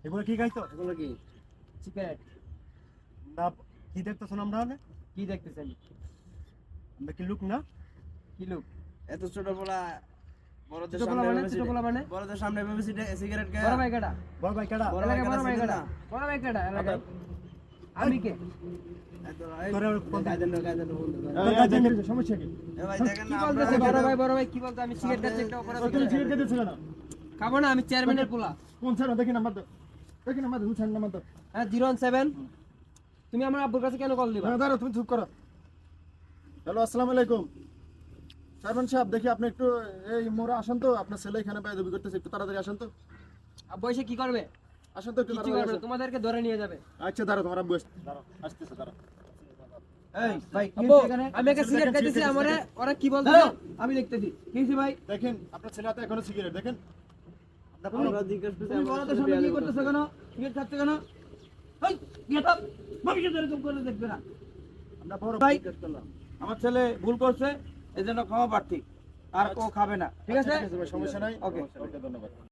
এগুলো কি খাইতো? এগুলো কি সিগারেট? না, কি দেখতেছো না আমরা? কি দেখতেছেন? আমরা কি লুক না? কি লোক? এত ছোট পোলা বড়দের ছোট পোলা সামনে মানে? ছোট পোলা মানে? বড়দের সামনে ভেবে সিগারেট খায়। বড় ভাই কেডা? বড় ভাই কেডা? বড় এলাকায় বড় ভাই চিনি কেডা? না। বড় ভাই কেডা এলাকায়? আমি কে? তোরে গায়দেন বন্ধু করে। তোর কাছে মেরেছে, সমস্যা কি? এ ভাই দেখেন কি না বলতেছে আমরা বড় ভাই কি বলতে? আমি সিগারেট খাচ্ছি একটা অপরাধ তুমি সিগারেট খেতেছ কেন? খাবো না, আমি চেয়ারম্যানের পোলা। কোন স্যার? দেখি নাম্বার দাও, দেখি নাম্বার দাও, স্যার নাম্বার দাও। হ্যাঁ 017। তুমি আমার আব্বুর কাছে কেন কল দিবা? দাঁড়াও, তুমি চুপ করো। হ্যালো, আসসালামু আলাইকুম চেয়ারম্যান সাহেব, দেখি আপনি একটু এই মোড়ে আসেন তো, আপনার ছেলে এখানে বেয়াদবি করতেছে, একটু তাড়াতাড়ি আসেন তো। আব্বু এসে কি করবে? আসেন তো একটু কিছু তাড়াতাড়ি করবে না, আসেন। তোমাদেরকে ধরে নিয়ে যাবে। আচ্ছা দাঁড়াও, তোমার আব্বু দাঁড়াও, আসতেছে, দাঁড়াও। এই ভাই আব্বু আমি একটা সিগারেট খাইতেছি, আমারে ওরা কি বলতে? আমি লিখতেছি। কি হইছে ভাই? দেখেন আপনার ছেলে হাতে এখনো সিগারেট, দেখেন। আমরা জিজ্ঞেস করছি তুমি বড়দের সামনে কি করতেছো কেন? সিগারেট খাচ্ছ কেন? এই গেট আপ, ভবিষ্যতে এরকম করে দেখবে না। আমরা বড় ভাই আমার ছেলে ভুল করছে, এজন্য ক্ষমা প্রার্থী। আর ও খাবে না, ঠিক আছে? সমস্যা নাই। ওকে। ওকে, ধন্যবাদ।